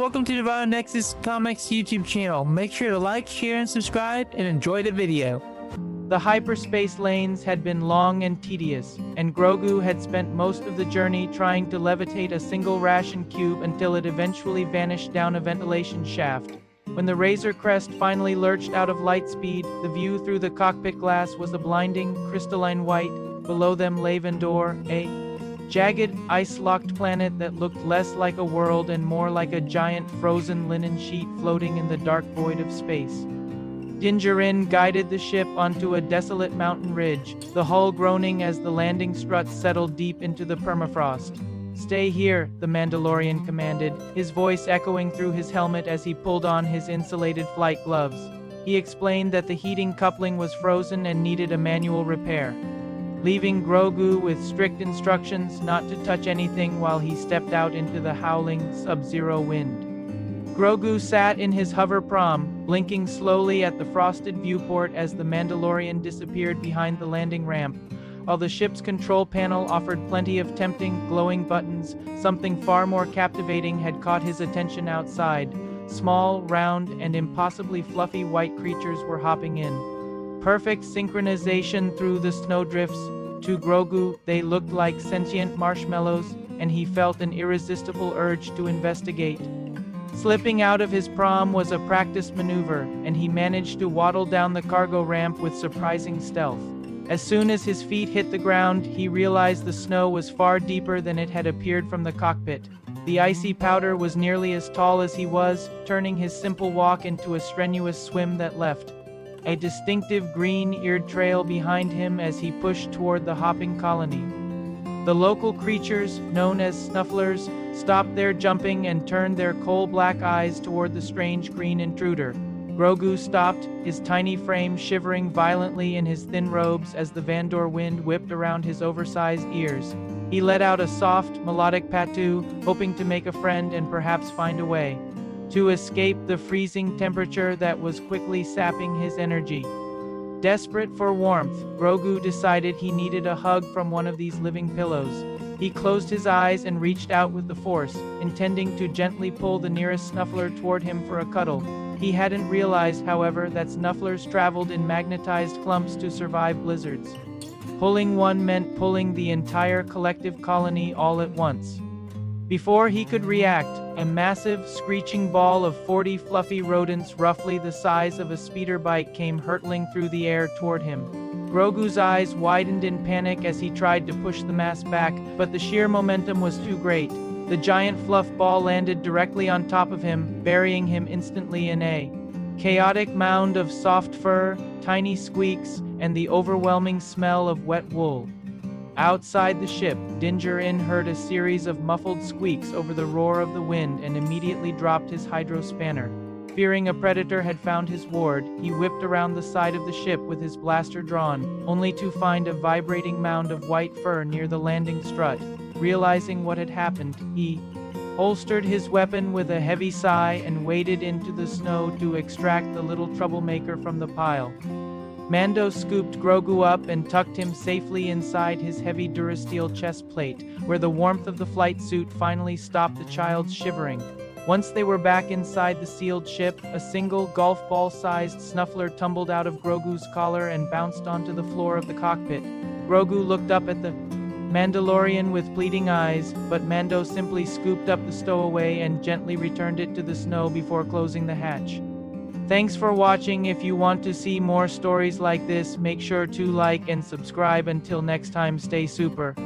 welcome to the Divine Nexus Comics YouTube channel. Make sure to like, share, and subscribe, and enjoy the video. The hyperspace lanes had been long and tedious, and Grogu had spent most of the journey trying to levitate a single ration cube until it eventually vanished down a ventilation shaft. When the Razor Crest finally lurched out of light speed, the view through the cockpit glass was a blinding, crystalline white. Below them lay Vendor, a jagged, ice-locked planet that looked less like a world and more like a giant frozen linen sheet floating in the dark void of space. Dingerin guided the ship onto a desolate mountain ridge, the hull groaning as the landing struts settled deep into the permafrost. "Stay here," the Mandalorian commanded, his voice echoing through his helmet as he pulled on his insulated flight gloves. He explained that the heating coupling was frozen and needed a manual repair, leaving Grogu with strict instructions not to touch anything while he stepped out into the howling, sub-zero wind. Grogu sat in his hover prom, blinking slowly at the frosted viewport as the Mandalorian disappeared behind the landing ramp. While the ship's control panel offered plenty of tempting, glowing buttons, something far more captivating had caught his attention outside. Small, round, and impossibly fluffy white creatures were hopping in. Perfect synchronization through the snowdrifts. To Grogu, they looked like sentient marshmallows, and he felt an irresistible urge to investigate. Slipping out of his prom was a practiced maneuver, and he managed to waddle down the cargo ramp with surprising stealth. As soon as his feet hit the ground, he realized the snow was far deeper than it had appeared from the cockpit. The icy powder was nearly as tall as he was, turning his simple walk into a strenuous swim that left a distinctive green-eared trail behind him as he pushed toward the hopping colony. The local creatures, known as snufflers, stopped their jumping and turned their coal-black eyes toward the strange green intruder. Grogu stopped, his tiny frame shivering violently in his thin robes as the Vandor wind whipped around his oversized ears. He let out a soft, melodic patu, hoping to make a friend and perhaps find a way to escape the freezing temperature that was quickly sapping his energy. Desperate for warmth, Grogu decided he needed a hug from one of these living pillows. He closed his eyes and reached out with the force, intending to gently pull the nearest snuffler toward him for a cuddle. He hadn't realized, however, that snufflers traveled in magnetized clumps to survive blizzards. Pulling one meant pulling the entire collective colony all at once. Before he could react, a massive, screeching ball of 40 fluffy rodents roughly the size of a speeder bike came hurtling through the air toward him. Grogu's eyes widened in panic as he tried to push the mass back, but the sheer momentum was too great. The giant fluff ball landed directly on top of him, burying him instantly in a chaotic mound of soft fur, tiny squeaks, and the overwhelming smell of wet wool. Outside the ship, Dingerin heard a series of muffled squeaks over the roar of the wind and immediately dropped his hydro spanner. Fearing a predator had found his ward, he whipped around the side of the ship with his blaster drawn, only to find a vibrating mound of white fur near the landing strut. Realizing what had happened, he holstered his weapon with a heavy sigh and waded into the snow to extract the little troublemaker from the pile. Mando scooped Grogu up and tucked him safely inside his heavy Durasteel chest plate, where the warmth of the flight suit finally stopped the child's shivering. Once they were back inside the sealed ship, a single golf ball-sized snuffler tumbled out of Grogu's collar and bounced onto the floor of the cockpit. Grogu looked up at the Mandalorian with pleading eyes, but Mando simply scooped up the stowaway and gently returned it to the snow before closing the hatch. Thanks for watching. If you want to see more stories like this, make sure to like and subscribe. Until next time, stay super.